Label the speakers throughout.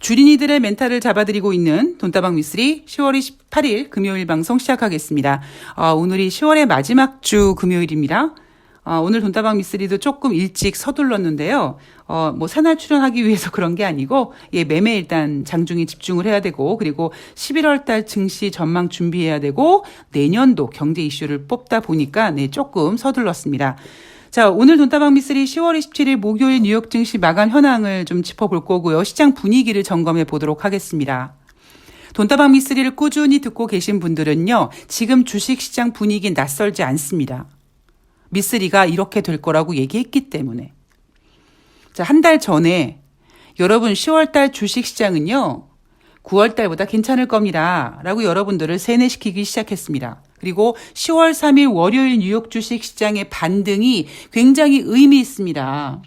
Speaker 1: 주린이들의 멘탈을 잡아드리고 있는 돈다방 미쓰리 10월 28일 금요일 방송 시작하겠습니다. 오늘이 10월의 마지막 주 금요일입니다. 오늘 돈다방 미쓰리도 조금 일찍 서둘렀는데요. 새날 출연하기 위해서 그런 게 아니고, 매매 일단 장중에 집중을 해야 되고, 그리고 11월 달 증시 전망 준비해야 되고, 내년도 경제 이슈를 뽑다 보니까, 조금 서둘렀습니다. 자, 오늘 돈다방 미쓰리 10월 27일 목요일 뉴욕 증시 마감 현황을 좀 짚어볼 거고요. 시장 분위기를 점검해 보도록 하겠습니다. 돈다방 미쓰리를 꾸준히 듣고 계신 분들은요, 지금 주식시장 분위기 낯설지 않습니다. 미쓰리가 이렇게 될 거라고 얘기했기 때문에. 자, 한 달 전에 여러분 10월 달 주식시장은요, 9월 달보다 괜찮을 겁니다. 라고 여러분들을 세뇌시키기 시작했습니다. 그리고 10월 3일 월요일 뉴욕 주식시장의 반등이 굉장히 의미 있습니다.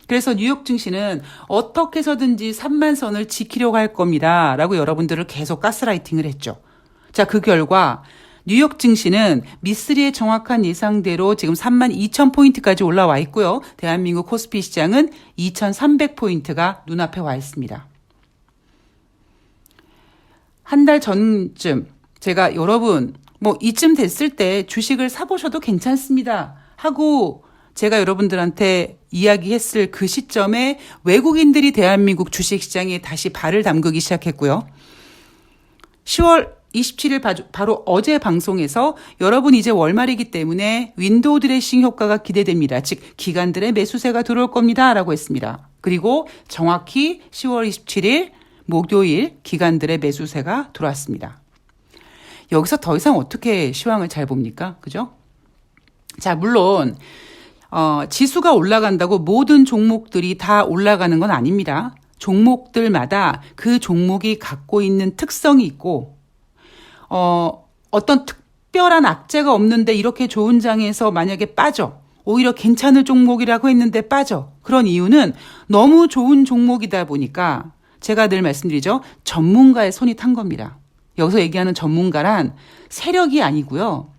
Speaker 1: 그래서 뉴욕 증시는 어떻게 해서든지 3만 선을 지키려고 할 겁니다. 라고 여러분들을 계속 가스라이팅을 했죠. 자, 그 결과 뉴욕 증시는 미쓰리의 정확한 예상대로 지금 3만 2천 포인트까지 올라와 있고요. 대한민국 코스피 시장은 2,300포인트가 눈앞에 와 있습니다. 한 달 전쯤 제가 여러분 이쯤 됐을 때 주식을 사보셔도 괜찮습니다 하고 제가 여러분들한테 이야기했을 그 시점에 외국인들이 대한민국 주식시장에 다시 발을 담그기 시작했고요. 10월 27일 바로 어제 방송에서 여러분 이제 월말이기 때문에 윈도우 드레싱 효과가 기대됩니다. 즉 기관들의 매수세가 들어올 겁니다 라고 했습니다. 그리고 정확히 10월 27일 목요일 기관들의 매수세가 들어왔습니다. 여기서 더 이상 어떻게 시황을 잘 봅니까? 그죠? 자, 물론 지수가 올라간다고 모든 종목들이 다 올라가는 건 아닙니다. 종목들마다 그 종목이 갖고 있는 특성이 있고 어떤 특별한 악재가 없는데 이렇게 좋은 장에서 만약에 빠져. 오히려 괜찮을 종목이라고 했는데 빠져. 그런 이유는 너무 좋은 종목이다 보니까 제가 늘 말씀드리죠. 전문가의 손이 탄 겁니다. 여기서 얘기하는 전문가란 세력이 아니고요.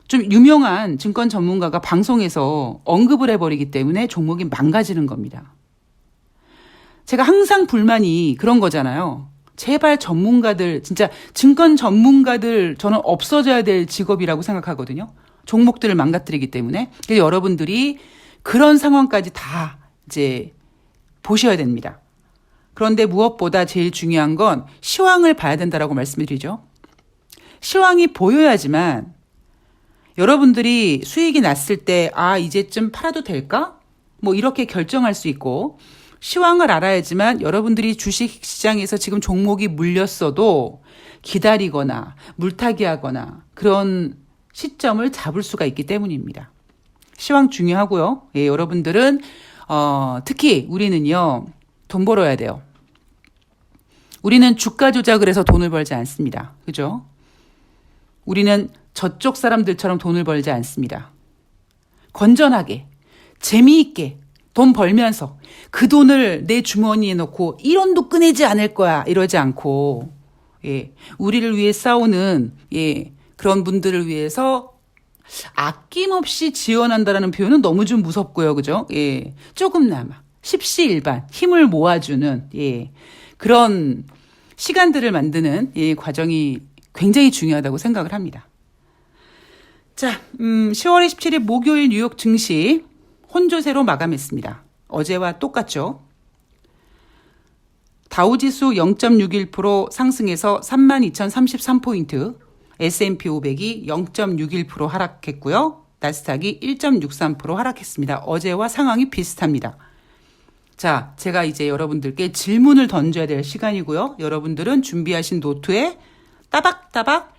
Speaker 1: 좀 유명한 증권 전문가가 방송에서 언급을 해버리기 때문에 종목이 망가지는 겁니다. 제가 항상 불만이 그런 거잖아요. 제발 전문가들, 진짜 증권 전문가들 저는 없어져야 될 직업이라고 생각하거든요. 종목들을 망가뜨리기 때문에. 그래서 여러분들이 그런 상황까지 다 이제 보셔야 됩니다. 그런데 무엇보다 제일 중요한 건 시황을 봐야 된다라고 말씀드리죠. 시황이 보여야지만 여러분들이 수익이 났을 때 이제쯤 팔아도 될까? 이렇게 결정할 수 있고 시황을 알아야지만 여러분들이 주식시장에서 지금 종목이 물렸어도 기다리거나 물타기 하거나 그런 시점을 잡을 수가 있기 때문입니다. 시황 중요하고요. 여러분들은 특히 우리는요. 돈 벌어야 돼요. 우리는 주가 조작을 해서 돈을 벌지 않습니다. 그죠? 우리는 저쪽 사람들처럼 돈을 벌지 않습니다. 건전하게, 재미있게 돈 벌면서 그 돈을 내 주머니에 넣고 1원도 꺼내지 않을 거야 이러지 않고 우리를 위해 싸우는 그런 분들을 위해서 아낌없이 지원한다라는 표현은 너무 좀 무섭고요. 그죠? 조금나마 십시일반 힘을 모아주는 그런 시간들을 만드는 과정이 굉장히 중요하다고 생각을 합니다. 자, 10월 27일 목요일 뉴욕 증시 혼조세로 마감했습니다. 어제와 똑같죠. 다우지수 0.61% 상승해서 32,033포인트, S&P 500이 0.61% 하락했고요. 나스닥이 1.63% 하락했습니다. 어제와 상황이 비슷합니다. 자, 제가 이제 여러분들께 질문을 던져야 될 시간이고요. 여러분들은 준비하신 노트에 따박따박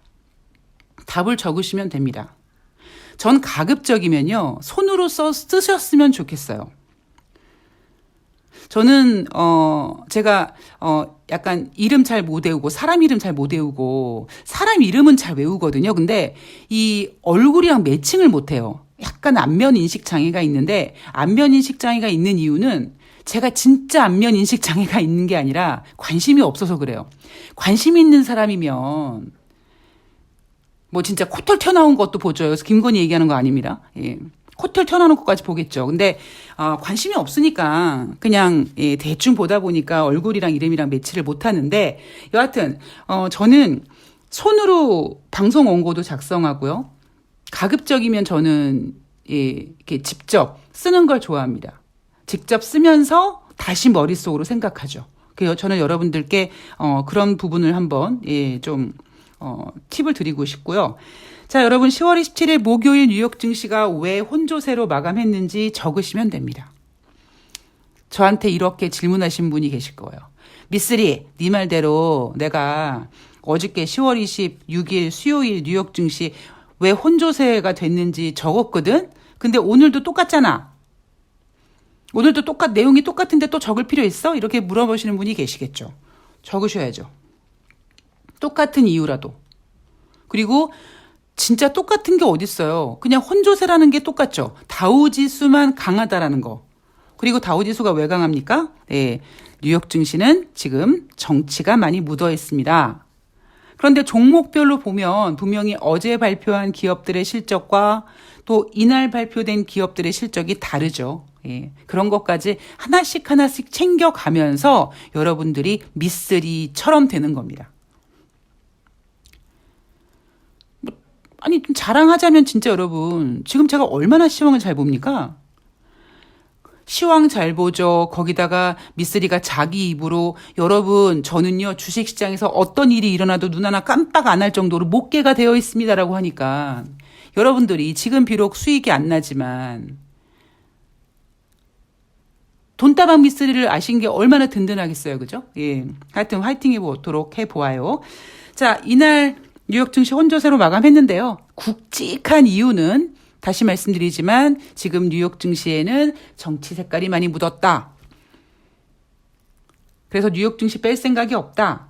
Speaker 1: 답을 적으시면 됩니다. 전 가급적이면요. 손으로 쓰셨으면 좋겠어요. 저는 제가 약간 이름 잘 못 외우고 사람 이름 잘 못 외우고 사람 이름은 잘 외우거든요. 근데 이 얼굴이랑 매칭을 못 해요. 약간 안면 인식 장애가 있는데 안면 인식 장애가 있는 이유는 제가 진짜 안면 인식 장애가 있는 게 아니라 관심이 없어서 그래요. 관심 있는 사람이면 진짜 코털 튀어나온 것도 보죠. 그래서 김건희 얘기하는 거 아닙니다. 코털 튀어나오는 것까지 보겠죠. 근데 관심이 없으니까 그냥 대충 보다 보니까 얼굴이랑 이름이랑 매치를 못 하는데 여하튼 저는 손으로 방송 원고도 작성하고요. 가급적이면 저는 이렇게 직접 쓰는 걸 좋아합니다. 직접 쓰면서 다시 머릿속으로 생각하죠. 그래서 저는 여러분들께 그런 부분을 한번 좀 팁을 드리고 싶고요. 자, 여러분 10월 27일 목요일 뉴욕 증시가 왜 혼조세로 마감했는지 적으시면 됩니다. 저한테 이렇게 질문하신 분이 계실 거예요. 미쓰리, 네 말대로 내가 어저께 10월 26일 수요일 뉴욕 증시 왜 혼조세가 됐는지 적었거든? 근데 오늘도 똑같잖아. 오늘도 내용이 똑같은데 또 적을 필요 있어? 이렇게 물어보시는 분이 계시겠죠. 적으셔야죠. 똑같은 이유라도. 그리고 진짜 똑같은 게 어딨어요. 그냥 혼조세라는 게 똑같죠. 다우지수만 강하다라는 거. 그리고 다우지수가 왜 강합니까? 네, 뉴욕 증시는 지금 정치가 많이 묻어 있습니다. 그런데 종목별로 보면 분명히 어제 발표한 기업들의 실적과 또 이날 발표된 기업들의 실적이 다르죠. 예, 그런 것까지 하나씩 챙겨가면서 여러분들이 미쓰리처럼 되는 겁니다. 아니, 좀 자랑하자면 진짜 여러분, 지금 제가 얼마나 시황을 잘 봅니까? 시황 잘 보죠. 거기다가 미쓰리가 자기 입으로 여러분, 저는요, 주식시장에서 어떤 일이 일어나도 눈 하나 깜빡 안 할 정도로 목계가 되어 있습니다라고 하니까 여러분들이 지금 비록 수익이 안 나지만 돈다방 미쓰리를 아신 게 얼마나 든든하겠어요. 그죠? 예. 하여튼 화이팅 해보도록 해보아요. 자, 이날 뉴욕 증시 혼조세로 마감했는데요. 굵직한 이유는 다시 말씀드리지만 지금 뉴욕 증시에는 정치 색깔이 많이 묻었다. 그래서 뉴욕 증시 뺄 생각이 없다.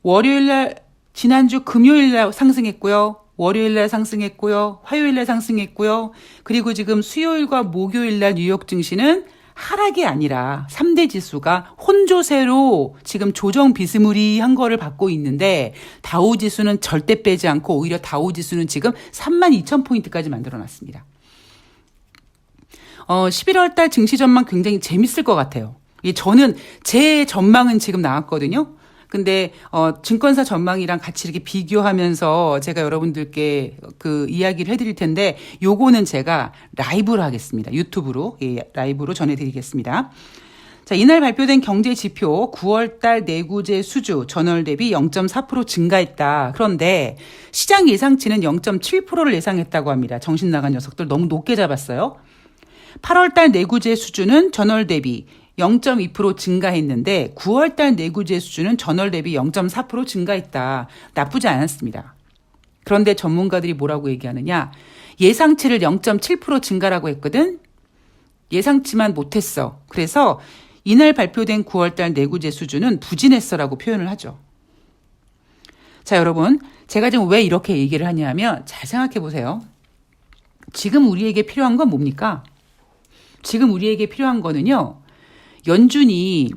Speaker 1: 월요일날 지난주 금요일날 상승했고요. 월요일날 상승했고요. 화요일날 상승했고요. 그리고 지금 수요일과 목요일날 뉴욕 증시는 하락이 아니라 3대 지수가 혼조세로 지금 조정 비스무리한 거를 받고 있는데 다우지수는 절대 빼지 않고 오히려 다우지수는 지금 32,000포인트까지 만들어놨습니다. 11월 달 증시 전망 굉장히 재밌을 것 같아요. 저는 제 전망은 지금 나왔거든요. 근데 증권사 전망이랑 같이 이렇게 비교하면서 제가 여러분들께 그 이야기를 해드릴 텐데 요거는 제가 라이브로 하겠습니다. 유튜브로 라이브로 전해드리겠습니다. 자, 이날 발표된 경제 지표 9월 달 내구재 수주 전월 대비 0.4% 증가했다. 그런데 시장 예상치는 0.7%를 예상했다고 합니다. 정신 나간 녀석들 너무 높게 잡았어요. 8월 달 내구재 수주는 전월 대비 0.2% 증가했는데 9월 달 내구재 수주는 전월 대비 0.4% 증가했다. 나쁘지 않았습니다. 그런데 전문가들이 뭐라고 얘기하느냐? 예상치를 0.7% 증가라고 했거든. 예상치만 못했어. 그래서 이날 발표된 9월 달 내구재 수주는 부진했어라고 표현을 하죠. 자, 여러분, 제가 지금 왜 이렇게 얘기를 하냐면 잘 생각해 보세요. 지금 우리에게 필요한 건 뭡니까? 지금 우리에게 필요한 거는요. 연준이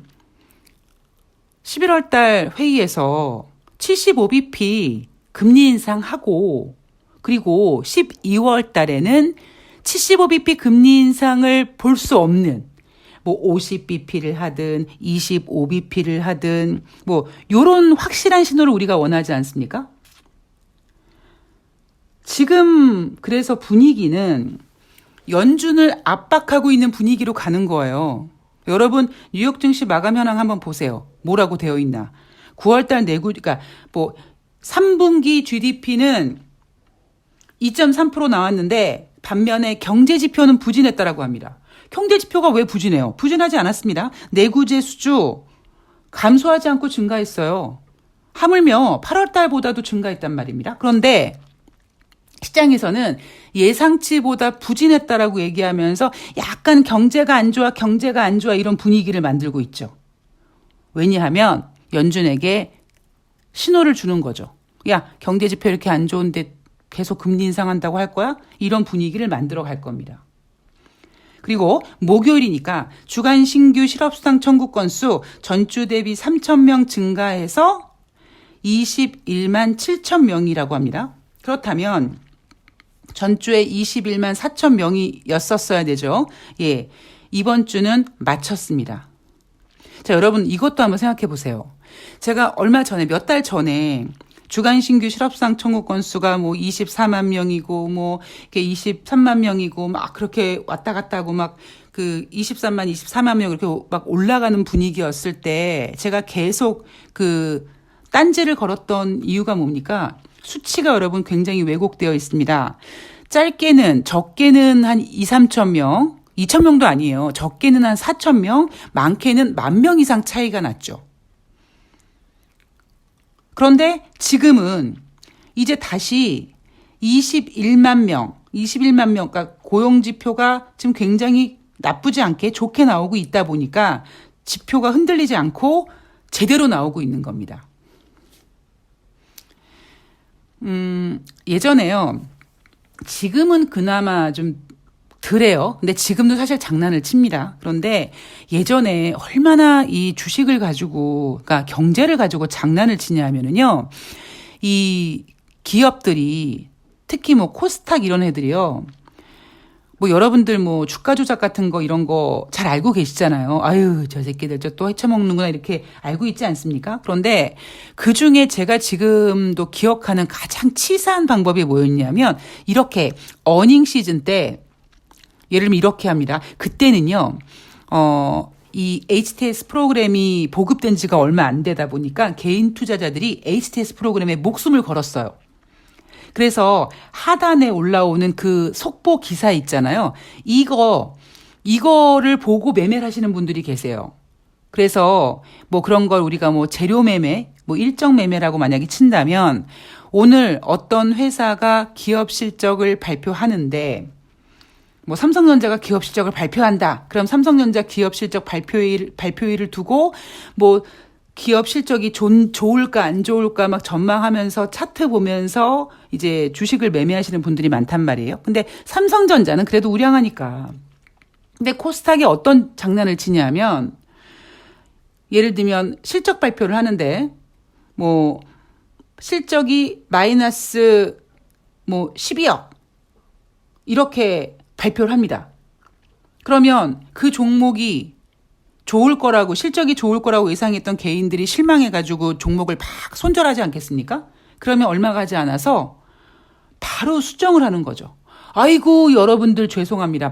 Speaker 1: 11월 달 회의에서 75bp 금리 인상하고 그리고 12월 달에는 75bp 금리 인상을 볼 수 없는 뭐 50bp를 하든 25bp를 하든 뭐 요런 확실한 신호를 우리가 원하지 않습니까? 지금 그래서 분위기는 연준을 압박하고 있는 분위기로 가는 거예요. 여러분 뉴욕 증시 마감 현황 한번 보세요. 뭐라고 되어 있나? 9월 달 내구 그러니까 뭐 3분기 GDP는 2.3% 나왔는데 반면에 경제 지표는 부진했다라고 합니다. 경제 지표가 왜 부진해요? 부진하지 않았습니다. 내구재 수주 감소하지 않고 증가했어요. 하물며 8월 달보다도 증가했단 말입니다. 그런데 시장에서는 예상치보다 부진했다라고 얘기하면서 약간 경제가 안 좋아 이런 분위기를 만들고 있죠. 왜냐하면 연준에게 신호를 주는 거죠. 야, 경제 지표 이렇게 안 좋은데 계속 금리 인상한다고 할 거야? 이런 분위기를 만들어 갈 겁니다. 그리고 목요일이니까 주간 신규 실업수당 청구 건수 전주 대비 3,000명 증가해서 21만 7천 명이라고 합니다. 그렇다면 전주에 21만 4천 명이었었어야 되죠. 예. 이번 주는 마쳤습니다. 자, 여러분 이것도 한번 생각해 보세요. 제가 얼마 전에 몇 달 전에 주간 신규 실업수당 청구 건수가 뭐 24만 명이고 뭐 이렇게 23만 명이고 막 그렇게 왔다 갔다 하고 막 그 23만, 24만 명 이렇게 막 올라가는 분위기였을 때 제가 계속 그 딴지를 걸었던 이유가 뭡니까? 수치가 여러분 굉장히 왜곡되어 있습니다. 적게는 한 2, 3천 명, 2천 명도 아니에요. 적게는 한 4천 명, 많게는 10,000명 이상 차이가 났죠. 그런데 지금은 이제 다시 21만 명, 그러니까 고용지표가 지금 굉장히 나쁘지 않게 좋게 나오고 있다 보니까 지표가 흔들리지 않고 제대로 나오고 있는 겁니다. 예전에요. 지금은 그나마 좀 덜해요. 근데 지금도 사실 장난을 칩니다. 그런데 예전에 얼마나 이 주식을 가지고, 그러니까 경제를 가지고 장난을 치냐 하면은요. 이 기업들이 특히 뭐 코스닥 이런 애들이요. 뭐 여러분들 뭐 주가 조작 같은 거 이런 거 잘 알고 계시잖아요. 아유, 저 새끼들 저 또 헤쳐먹는구나 이렇게 알고 있지 않습니까? 그런데 그 중에 제가 지금도 기억하는 가장 치사한 방법이 뭐였냐면 이렇게 어닝 시즌 때 예를 들면 이렇게 합니다. 그때는요, 이 HTS 프로그램이 보급된 지가 얼마 안 되다 보니까 개인 투자자들이 HTS 프로그램에 목숨을 걸었어요. 그래서 하단에 올라오는 그 속보 기사 있잖아요. 이거를 보고 매매를 하시는 분들이 계세요. 그래서 뭐 그런 걸 우리가 뭐 재료 매매, 뭐 일정 매매라고 만약에 친다면 오늘 어떤 회사가 기업 실적을 발표하는데 뭐 삼성전자가 기업 실적을 발표한다. 그럼 삼성전자 기업 실적 발표일을 두고 뭐 기업 실적이 좋을까 안 좋을까 막 전망하면서 차트 보면서 이제 주식을 매매하시는 분들이 많단 말이에요. 근데 삼성전자는 그래도 우량하니까. 근데 코스닥이 어떤 장난을 치냐면 예를 들면 실적 발표를 하는데 뭐 실적이 마이너스 뭐 12억 이렇게 발표를 합니다. 그러면 그 종목이 실적이 좋을 거라고 예상했던 개인들이 실망해가지고 종목을 막 손절하지 않겠습니까? 그러면 얼마 가지 않아서 바로 수정을 하는 거죠. 아이고, 여러분들 죄송합니다.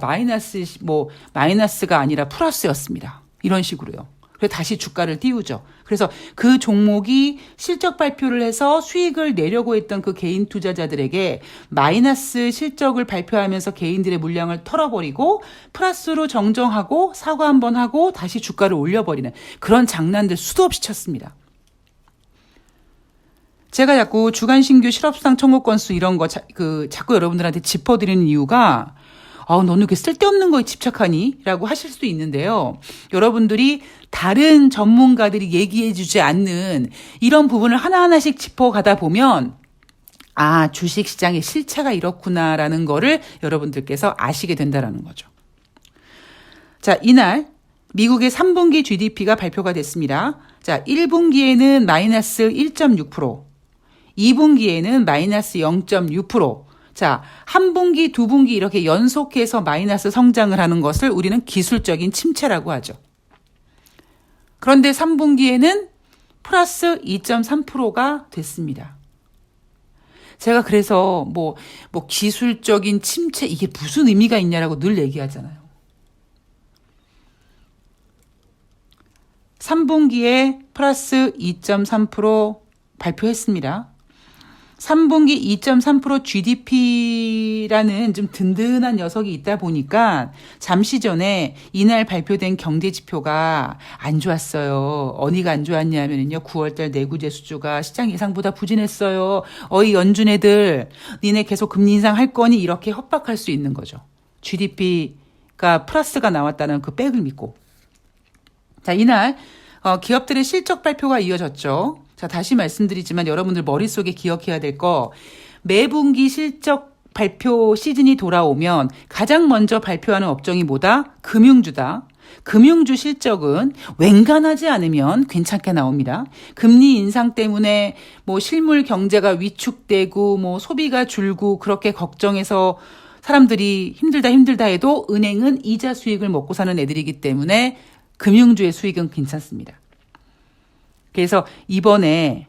Speaker 1: 마이너스가 아니라 플러스였습니다. 이런 식으로요. 그래서 다시 주가를 띄우죠. 그래서 그 종목이 실적 발표를 해서 수익을 내려고 했던 그 개인 투자자들에게 마이너스 실적을 발표하면서 개인들의 물량을 털어버리고 플러스로 정정하고 사과 한번 하고 다시 주가를 올려버리는 그런 장난들 수도 없이 쳤습니다. 제가 자꾸 주간 신규 실업수당 청구 건수 이런 거 자꾸 여러분들한테 짚어드리는 이유가 너는 그 쓸데없는 거에 집착하니? 라고 하실 수도 있는데요. 여러분들이 다른 전문가들이 얘기해주지 않는 이런 부분을 하나하나씩 짚어가다 보면 주식시장의 실체가 이렇구나라는 거를 여러분들께서 아시게 된다라는 거죠. 자, 이날 미국의 3분기 GDP가 발표가 됐습니다. 자, 1분기에는 마이너스 1.6%, 2분기에는 마이너스 0.6%, 자, 한 분기, 두 분기 이렇게 연속해서 마이너스 성장을 하는 것을 우리는 기술적인 침체라고 하죠. 그런데 3분기에는 플러스 2.3%가 됐습니다. 제가 그래서 뭐 기술적인 침체 이게 무슨 의미가 있냐라고 늘 얘기하잖아요. 3분기에 플러스 2.3% 발표했습니다. 3분기 2.3% GDP라는 좀 든든한 녀석이 있다 보니까 잠시 전에 이날 발표된 경제 지표가 안 좋았어요. 어디가 안 좋았냐면요. 9월달 내구재 수주가 시장 예상보다 부진했어요. 어이 연준애들 니네 계속 금리 인상할 거니 이렇게 협박할 수 있는 거죠. GDP가 플러스가 나왔다는 그 백을 믿고. 자, 이날 기업들의 실적 발표가 이어졌죠. 자, 다시 말씀드리지만 여러분들 머릿속에 기억해야 될 거 매분기 실적 발표 시즌이 돌아오면 가장 먼저 발표하는 업종이 뭐다? 금융주다. 금융주 실적은 웬간하지 않으면 괜찮게 나옵니다. 금리 인상 때문에 뭐 실물 경제가 위축되고 뭐 소비가 줄고 그렇게 걱정해서 사람들이 힘들다 해도 은행은 이자 수익을 먹고 사는 애들이기 때문에 금융주의 수익은 괜찮습니다. 그래서 이번에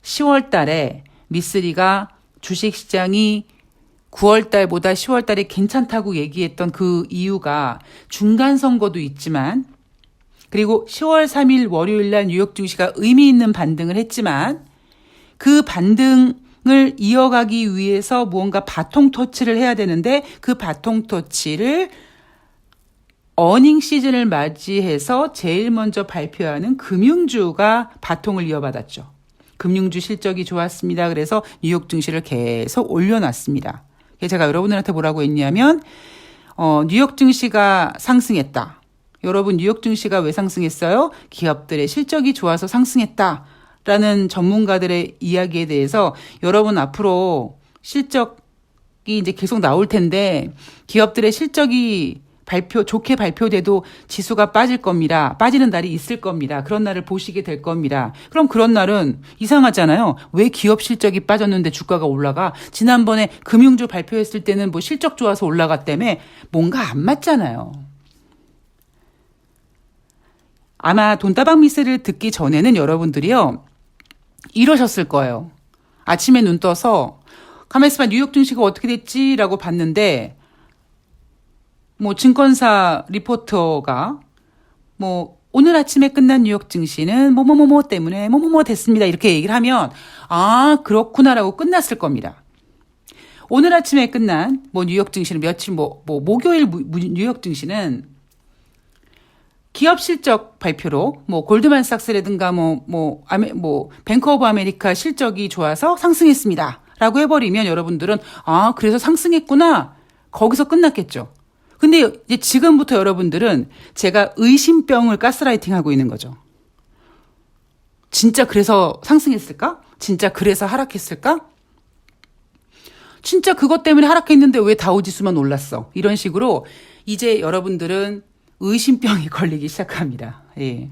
Speaker 1: 10월 달에 미쓰리가 주식시장이 9월 달보다 10월 달이 괜찮다고 얘기했던 그 이유가 중간 선거도 있지만, 그리고 10월 3일 월요일 날 뉴욕 증시가 의미 있는 반등을 했지만 그 반등을 이어가기 위해서 무언가 바통 터치를 해야 되는데 그 바통 터치를 어닝 시즌을 맞이해서 제일 먼저 발표하는 금융주가 바통을 이어받았죠. 금융주 실적이 좋았습니다. 그래서 뉴욕 증시를 계속 올려놨습니다. 제가 여러분들한테 뭐라고 했냐면 뉴욕 증시가 상승했다. 여러분 뉴욕 증시가 왜 상승했어요? 기업들의 실적이 좋아서 상승했다라는 전문가들의 이야기에 대해서 여러분 앞으로 실적이 이제 계속 나올 텐데 기업들의 실적이 좋게 발표돼도 지수가 빠질 겁니다. 빠지는 날이 있을 겁니다. 그런 날을 보시게 될 겁니다. 그럼 그런 날은 이상하잖아요. 왜 기업 실적이 빠졌는데 주가가 올라가? 지난번에 금융주 발표했을 때는 뭐 실적 좋아서 올라갔다며 뭔가 안 맞잖아요. 아마 돈다방 미스를 듣기 전에는 여러분들이요. 이러셨을 거예요. 아침에 눈 떠서 가만있어 봐 뉴욕 증시가 어떻게 됐지라고 봤는데 뭐 증권사 리포터가 뭐 오늘 아침에 끝난 뉴욕 증시는 뭐뭐뭐뭐 때문에 뭐뭐뭐 됐습니다. 이렇게 얘기를 하면 아 그렇구나라고 끝났을 겁니다. 오늘 아침에 끝난 뭐 뉴욕 증시는 목요일 뉴욕 증시는 기업 실적 발표로 뭐 골드만삭스라든가 뱅크 오브 아메리카 실적이 좋아서 상승했습니다라고 해버리면 여러분들은 아 그래서 상승했구나 거기서 끝났겠죠. 근데 이제 지금부터 여러분들은 제가 의심병을 가스라이팅하고 있는 거죠. 진짜 그래서 상승했을까? 진짜 그래서 하락했을까? 진짜 그것 때문에 하락했는데 왜 다우지수만 올랐어? 이런 식으로 이제 여러분들은 의심병이 걸리기 시작합니다. 예.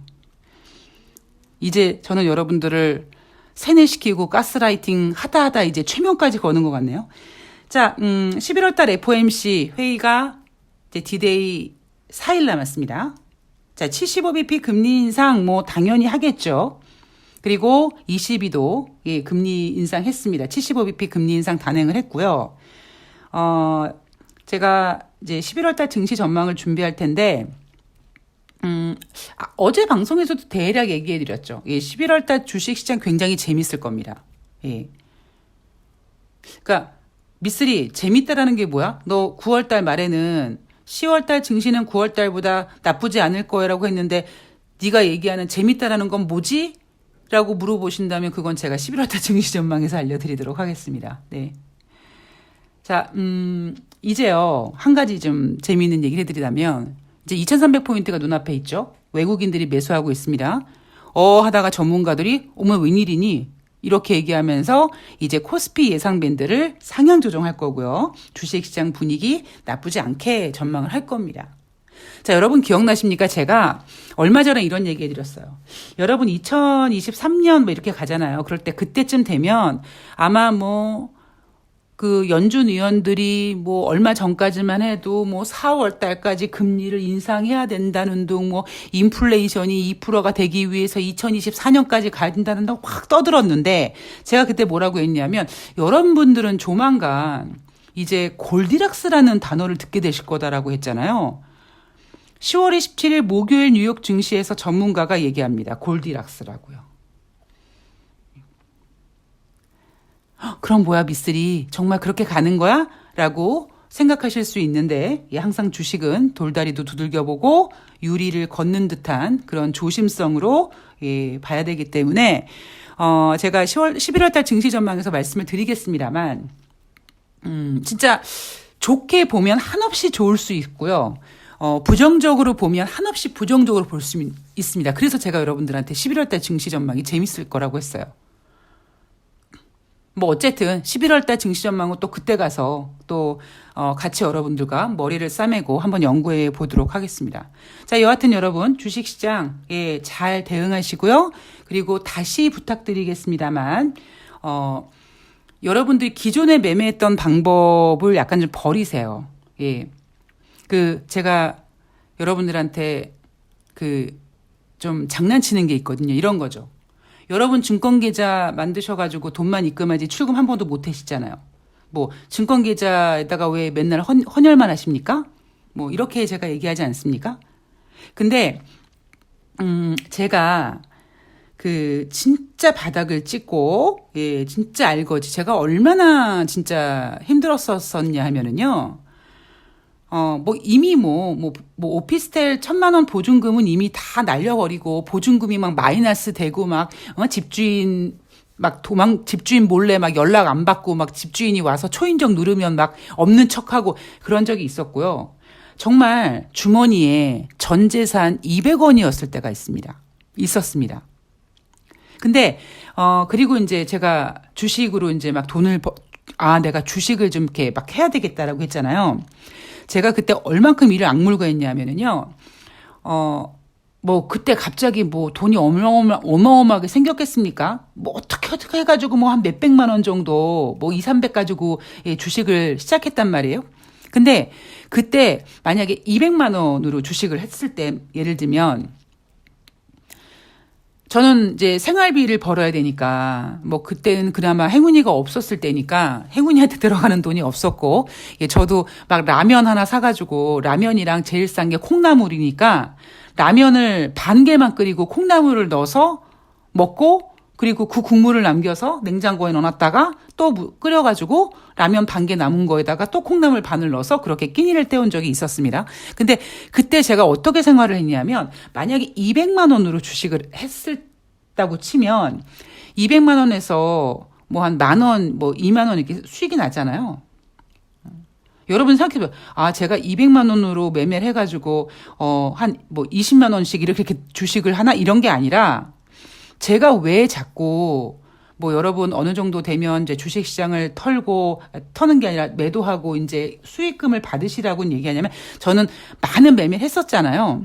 Speaker 1: 이제 저는 여러분들을 세뇌시키고 가스라이팅 하다 이제 최면까지 거는 것 같네요. 자, 11월 달 FOMC 회의가 이제 디데이 4일 남았습니다. 자, 75bp 금리 인상 뭐 당연히 하겠죠. 그리고 22도 예, 금리 인상했습니다. 75bp 금리 인상 단행을 했고요. 제가 이제 11월 달 증시 전망을 준비할 텐데 어제 방송에서도 대략 얘기해 드렸죠. 예, 11월 달 주식 시장 굉장히 재밌을 겁니다. 예. 그러니까 미쓰리 재밌다라는 게 뭐야? 너 9월 달 말에는 10월 달 증시는 9월 달보다 나쁘지 않을 거라고 했는데 네가 얘기하는 재밌다라는 건 뭐지? 라고 물어보신다면 그건 제가 11월 달 증시 전망에서 알려드리도록 하겠습니다. 네. 자, 이제요, 한 가지 좀 재미있는 얘기를 해드리자면, 이제 2300포인트가 눈앞에 있죠? 외국인들이 매수하고 있습니다. 하다가 전문가들이, 어머, 웬일이니? 이렇게 얘기하면서 이제 코스피 예상 밴드를 상향 조정할 거고요. 주식시장 분위기 나쁘지 않게 전망을 할 겁니다. 자, 여러분 기억나십니까? 제가 얼마 전에 이런 얘기 해드렸어요. 여러분 2023년 뭐 이렇게 가잖아요. 그럴 때 그때쯤 되면 아마 그 연준 위원들이 뭐 얼마 전까지만 해도 뭐 4월 달까지 금리를 인상해야 된다는 둥 뭐 인플레이션이 2%가 되기 위해서 2024년까지 가야 된다는 둥 확 떠들었는데 제가 그때 뭐라고 했냐면 여러분들은 조만간 이제 골디락스라는 단어를 듣게 되실 거다라고 했잖아요. 10월 27일 목요일 뉴욕 증시에서 전문가가 얘기합니다. 골디락스라고요. 그럼 뭐야 미쓰리 정말 그렇게 가는 거야? 라고 생각하실 수 있는데 항상 주식은 돌다리도 두들겨보고 유리를 걷는 듯한 그런 조심성으로 봐야 되기 때문에 제가 11월 달 증시 전망에서 말씀을 드리겠습니다만 진짜 좋게 보면 한없이 좋을 수 있고요. 부정적으로 보면 한없이 부정적으로 볼 수 있습니다. 그래서 제가 여러분들한테 11월 달 증시 전망이 재밌을 거라고 했어요. 뭐 어쨌든 11월 달 증시 전망은 또 그때 가서 또 같이 여러분들과 머리를 싸매고 한번 연구해 보도록 하겠습니다. 자, 여하튼 여러분 주식시장에 잘 대응하시고요. 그리고 다시 부탁드리겠습니다만 여러분들이 기존에 매매했던 방법을 약간 좀 버리세요. 예. 제가 여러분들한테 좀 장난치는 게 있거든요. 이런 거죠. 여러분 증권계좌 만드셔가지고 돈만 입금하지 출금 한 번도 못 하시잖아요. 뭐 증권계좌에다가 왜 맨날 헌혈만 하십니까? 뭐 이렇게 제가 얘기하지 않습니까? 근데 제가 진짜 바닥을 찍고 예 진짜 알거지 제가 얼마나 진짜 힘들었었냐 하면은요. 이미 오피스텔 1,000만 원 보증금은 이미 다 날려버리고, 보증금이 막 마이너스 되고, 집주인 몰래 막 연락 안 받고, 집주인이 와서 초인종 누르면 막 없는 척하고 그런 적이 있었고요. 정말 주머니에 전 재산 200원이었을 때가 있었습니다. 근데, 그리고 이제 제가 주식으로 이제 막 내가 주식을 좀 이렇게 막 해야 되겠다라고 했잖아요. 제가 그때 얼만큼 일을 악물고 했냐면은요, 그때 갑자기 돈이 어마어마하게 생겼겠습니까? 어떻게 해가지고 한 몇백만 원 정도, 2, 300 가지고 주식을 시작했단 말이에요. 근데 그때 만약에 200만 원으로 주식을 했을 때, 예를 들면, 저는 이제 생활비를 벌어야 되니까, 그때는 그나마 행운이가 없었을 때니까, 행운이한테 들어가는 돈이 없었고, 저도 막 라면 하나 사가지고, 라면이랑 제일 싼 게 콩나물이니까, 라면을 반 개만 끓이고 콩나물을 넣어서 먹고, 그리고 그 국물을 남겨서 냉장고에 넣어놨다가 또 끓여가지고 라면 반 개 남은 거에다가 또 콩나물 반을 넣어서 그렇게 끼니를 때운 적이 있었습니다. 근데 그때 제가 어떻게 생활을 했냐면 만약에 200만 원으로 주식을 했다고 치면 200만 원에서 한 만 원, 2만 원 이렇게 수익이 나잖아요. 여러분 생각해봐요. 제가 200만 원으로 매매를 해가지고, 20만 원씩 이렇게 주식을 하나? 이런 게 아니라, 제가 왜 자꾸 여러분 어느 정도 되면 이제 주식 시장을 터는 게 아니라 매도하고 이제 수익금을 받으시라고 얘기하냐면 저는 많은 매매를 했었잖아요.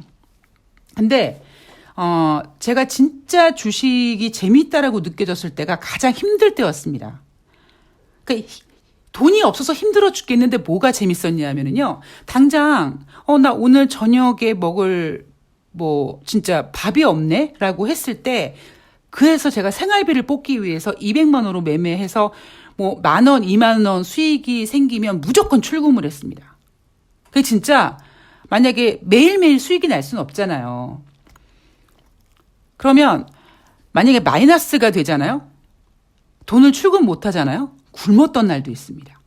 Speaker 1: 근데 제가 진짜 주식이 재미있다라고 느껴졌을 때가 가장 힘들 때였습니다. 그러니까 돈이 없어서 힘들어 죽겠는데 뭐가 재밌었냐면요. 당장 나 오늘 저녁에 먹을 진짜 밥이 없네? 라고 했을 때 그래서 제가 생활비를 뽑기 위해서 200만 원으로 매매해서 만 원, 2만 원 수익이 생기면 무조건 출금을 했습니다. 그게 진짜 만약에 매일매일 수익이 날 수는 없잖아요. 그러면 만약에 마이너스가 되잖아요. 돈을 출금 못 하잖아요. 굶었던 날도 있습니다.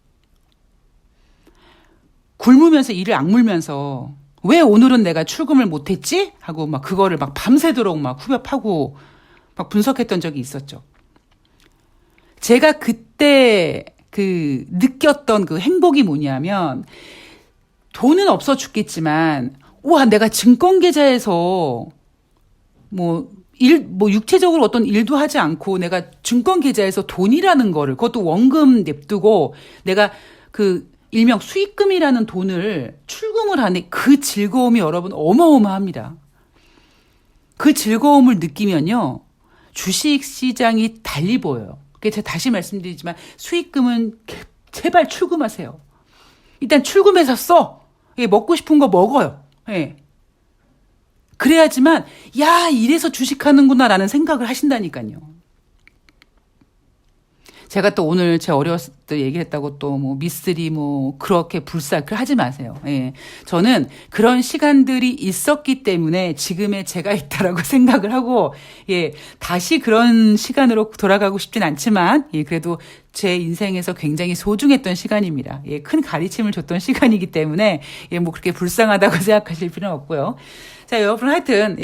Speaker 1: 굶으면서 일을 악물면서 왜 오늘은 내가 출금을 못했지? 하고 그거를 밤새도록 후벼파고 분석했던 적이 있었죠. 제가 그때 느꼈던 그 행복이 뭐냐면 돈은 없어 죽겠지만 내가 증권계좌에서 육체적으로 어떤 일도 하지 않고 내가 증권계좌에서 돈이라는 거를 그것도 원금 냅두고 내가 일명 수익금이라는 돈을 출금을 하는 그 즐거움이 여러분 어마어마합니다. 그 즐거움을 느끼면요. 주식시장이 달리 보여요. 제가 다시 말씀드리지만 수익금은 제발 출금하세요. 일단 출금해서 써. 먹고 싶은 거 먹어요. 예. 그래야지만 이래서 주식하는구나 라는 생각을 하신다니까요. 제가 또 오늘 제 어렸을 때 얘기했다고 또 미쓰리 그렇게 하지 마세요. 예. 저는 그런 시간들이 있었기 때문에 지금의 제가 있다라고 생각을 하고, 다시 그런 시간으로 돌아가고 싶진 않지만, 그래도 제 인생에서 굉장히 소중했던 시간입니다. 큰 가르침을 줬던 시간이기 때문에, 그렇게 불쌍하다고 생각하실 필요는 없고요. 자, 여러분 하여튼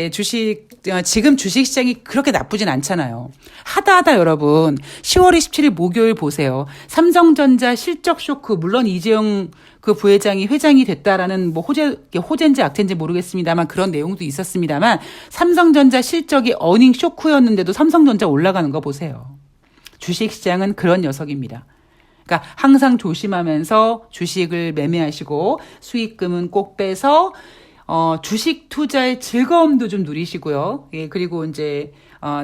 Speaker 1: 지금 주식시장이 그렇게 나쁘진 않잖아요. 하다 여러분 10월 27일 목요일 보세요. 삼성전자 실적 쇼크, 물론 이재용 그 부회장이 회장이 됐다라는 호재인지 악재인지 모르겠습니다만 그런 내용도 있었습니다만 삼성전자 실적이 어닝 쇼크였는데도 삼성전자 올라가는 거 보세요. 주식시장은 그런 녀석입니다. 그러니까 항상 조심하면서 주식을 매매하시고 수익금은 꼭 빼서 주식 투자의 즐거움도 좀 누리시고요. 예, 그리고 이제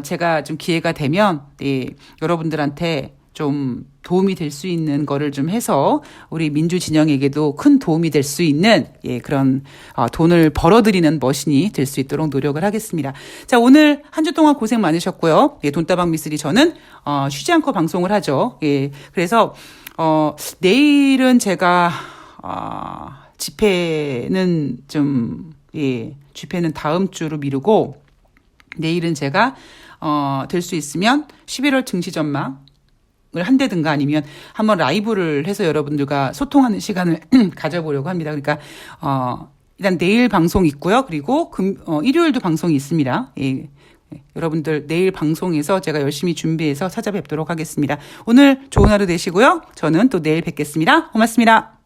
Speaker 1: 제가 좀 기회가 되면 여러분들한테 좀 도움이 될 수 있는 거를 좀 해서 우리 민주 진영에게도 큰 도움이 될 수 있는 그런 돈을 벌어들이는 머신이 될 수 있도록 노력을 하겠습니다. 자, 오늘 한 주 동안 고생 많으셨고요. 돈다방 미쓰리 저는 쉬지 않고 방송을 하죠. 예, 그래서 내일은 제가 집회는 집회는 다음 주로 미루고 내일은 제가 될 수 있으면 11월 증시 전망 을 한다든가 아니면 한번 라이브를 해서 여러분들과 소통하는 시간을 가져보려고 합니다. 그러니까 일단 내일 방송 있고요. 그리고 일요일도 방송이 있습니다. 예. 여러분들 내일 방송에서 제가 열심히 준비해서 찾아뵙도록 하겠습니다. 오늘 좋은 하루 되시고요. 저는 또 내일 뵙겠습니다. 고맙습니다.